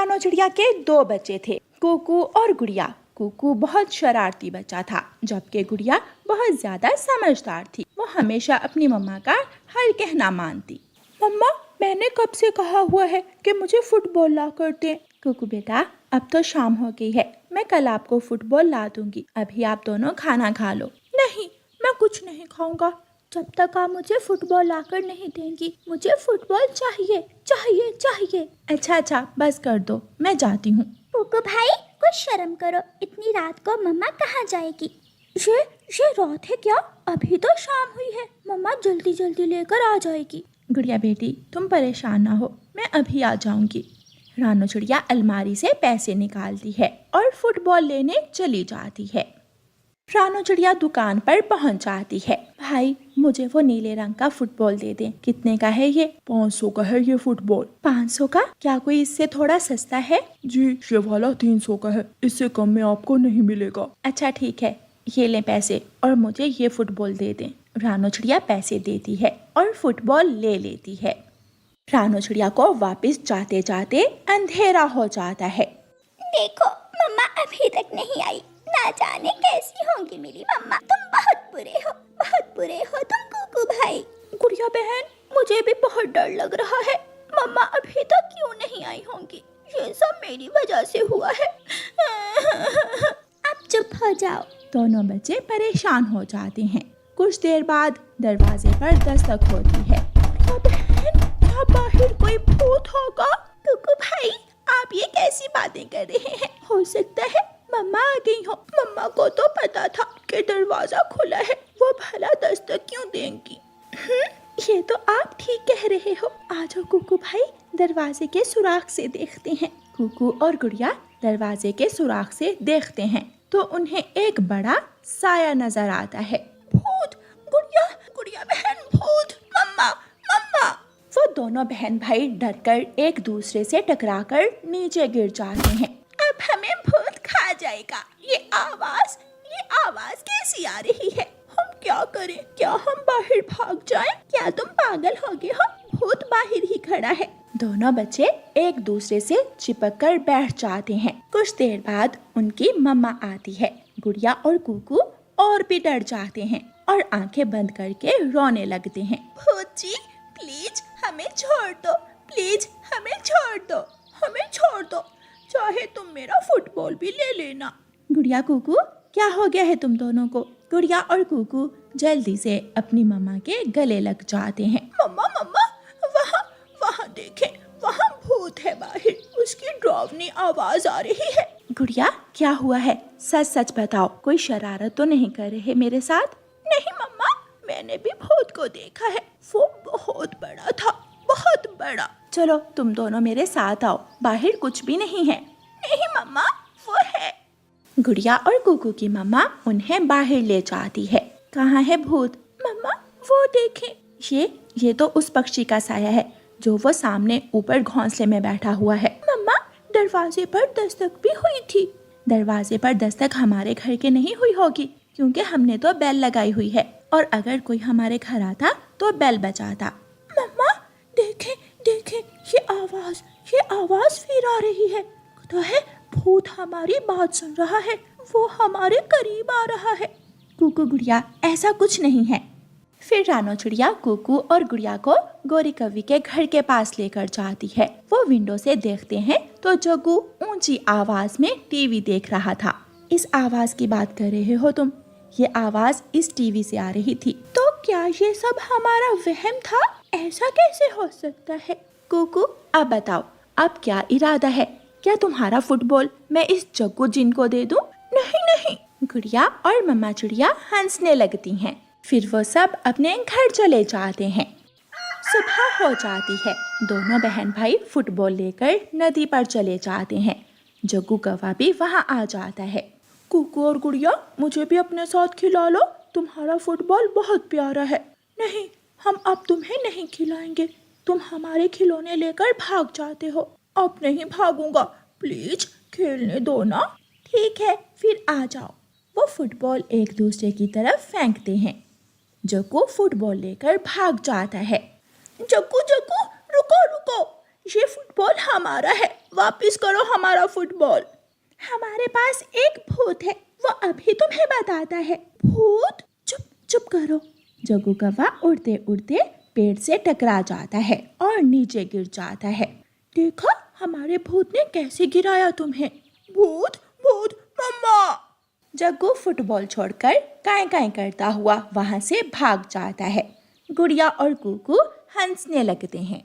रानो चिड़िया के दो बच्चे थे, कुकू और गुड़िया। कुकू बहुत शरारती बच्चा था, जबकि गुड़िया बहुत ज्यादा समझदार थी। वो हमेशा अपनी मम्मा का हर कहना मानती। मम्मा, मैंने कब से कहा हुआ है कि मुझे फुटबॉल ला कर दें। कुकू बेटा, अब तो शाम हो गई है, मैं कल आपको फुटबॉल ला दूंगी। अभी आप दोनों खाना खा लो। नहीं, मैं कुछ नहीं खाऊंगा जब तक आप मुझे फुटबॉल लाकर नहीं देंगी। मुझे फुटबॉल चाहिए चाहिए चाहिए। अच्छा, बस कर दो, मैं जाती हूँ। कुकू भाई, कुछ शर्म करो, इतनी रात को मम्मा कहाँ जाएगी? ये रात है क्या? अभी तो शाम हुई है, मम्मा जल्दी जल्दी लेकर आ जाएगी। गुड़िया बेटी, तुम परेशान ना हो, मैं अभी आ जाऊंगी। रानो चिड़िया अलमारी से पैसे निकालती है और फुटबॉल लेने चली जाती है। रानो चिड़िया दुकान पर पहुंच जाती है। भाई, मुझे वो नीले रंग का फुटबॉल दे दें। कितने का है ये? 500 का है ये फुटबॉल। 500 का? क्या कोई इससे थोड़ा सस्ता है? जी, ये वाला 300 का है, इससे कम में आपको नहीं मिलेगा। अच्छा ठीक है, ये लें पैसे और मुझे ये फुटबॉल दे दें। रानो चिड़िया पैसे देती है और फुटबॉल ले लेती है। रानो चिड़िया को वापस जाते जाते अंधेरा हो जाता है। देखो, मम्मा अभी तक नहीं आई, ना जाने कैसी होंगी मेरी मम्मा। तुम बहुत बुरे हो तुम कुकू भाई। गुड़िया बहन, मुझे भी बहुत डर लग रहा है। मम्मा अभी तक क्यों नहीं आई होंगी? ये सब मेरी वजह से हुआ है। अब चुप हो जाओ। दोनों बच्चे परेशान हो जाते हैं। कुछ देर बाद दरवाजे पर दस्तक होती है। बहन, क्या बाहर कोई भूत होगा? कुकू भाई, आप ये कैसी बातें कर रहे हैं? हो सकता है मम्मा आ गई हो। मम्मा को तो पता था कि दरवाजा खुला है, वो भला दस्तक क्यों देंगी? ये तो आप ठीक कह रहे हो। आ जाओ कुकू भाई, दरवाजे के सुराख से देखते हैं। कुकू और गुड़िया दरवाजे के सुराख से देखते हैं तो उन्हें एक बड़ा साया नजर आता है। भूत! गुड़िया बहन, भूत! मम्मा! वो दोनों बहन भाई डरकर एक दूसरे से टकराकर नीचे गिर जाते हैं। अब हमें भूत खा जाएगा। ये आवाज कैसी आ रही है? हम क्या करें? क्या हम बाहर भाग जाएं? क्या तुम पागल हो गए हो? भूत बाहर ही खड़ा है। दोनों बच्चे एक दूसरे से चिपक कर बैठ जाते हैं। कुछ देर बाद उनकी मम्मा आती है। गुड़िया और कुकू और भी डर जाते हैं और आंखें बंद करके रोने लगते हैं। भूत जी, प्लीज हमें छोड़ दो, प्लीज हमें छोड़ दो, चाहे तुम मेरा फुटबॉल भी ले लेना। गुड़िया, कुकू, क्या हो गया है तुम दोनों को? गुड़िया और कुकू जल्दी से अपनी मम्मा के गले लग जाते हैं। मम्मा, वहाँ देखें, वहाँ भूत है बाहर, उसकी डरावनी आवाज आ रही है। गुड़िया, क्या हुआ है? सच बताओ, कोई शरारत तो नहीं कर रहे मेरे साथ? नहीं मम्मा, मैंने भी भूत को देखा है, वो बहुत बड़ा था, बहुत बड़ा। चलो तुम दोनों मेरे साथ आओ, बाहर कुछ भी नहीं है। नहीं मम्मा, वो है। गुड़िया और कुकू की मम्मा उन्हें बाहर ले जाती है। कहाँ है भूत? मम्मा, वो देखें, ये तो उस पक्षी का साया है जो वो सामने ऊपर घोंसले में बैठा हुआ है। मम्मा, दरवाजे पर दस्तक भी हुई थी। दरवाजे पर दस्तक हमारे घर के नहीं हुई होगी, क्योंकि हमने तो बेल लगाई हुई है, और अगर कोई हमारे घर आता तो बेल बजाता। मम्मा, देखें, ये आवाज फिर आ रही है। तो है भूत हमारी बात सुन रहा है, वो हमारे करीब आ रहा है। कुकू, गुड़िया, ऐसा कुछ नहीं है। फिर रानो चिड़िया कुकू और गुड़िया को गोरी कौवी के घर के पास लेकर जाती है। वो विंडो से देखते हैं तो जग्गू ऊंची आवाज में टीवी देख रहा था। इस आवाज की बात कर रहे हो तुम? ये आवाज इस टीवी से आ रही थी। तो क्या ये सब हमारा वहम था? ऐसा कैसे हो सकता है? कुकू, अब बताओ, अब क्या इरादा है? क्या तुम्हारा फुटबॉल मैं इस जग्गू जिन को दे दूं? नहीं। गुड़िया और मम्मा चिड़िया हंसने लगती हैं। फिर वो सब अपने घर चले जाते हैं। सुबह हो जाती है। दोनों बहन भाई फुटबॉल लेकर नदी पर चले जाते हैं। जग्गू कौवा भी वहाँ आ जाता है। कुकू और गुड़िया, मुझे भी अपने साथ खिला लो, तुम्हारा फुटबॉल बहुत प्यारा है। नहीं, हम अब तुम्हें नहीं खिलाएंगे, तुम हमारे खिलौने लेकर भाग जाते हो। अब नहीं भागूंगा, प्लीज खेलने दो ना। ठीक है, फिर आ जाओ। वो फुटबॉल एक दूसरे की तरफ फेंकते हैं। जग्गू फुटबॉल लेकर भाग जाता है। जग्गू, रुको, ये फुटबॉल हमारा है, वापस करो हमारा फुटबॉल। हमारे पास एक भूत है, वो अभी तुम्हें बताता है। भूत? चुप चुप करो। जग्गू कौवा उड़ते उड़ते पेड़ से टकरा जाता है और नीचे गिर जाता है। देखा, हमारे भूत ने कैसे गिराया तुम्हें। भूत भूत मम्मा। जग्गू फुटबॉल छोड़कर काएं काएं करता हुआ वहां से भाग जाता है। गुड़िया और कुकू हंसने लगते हैं।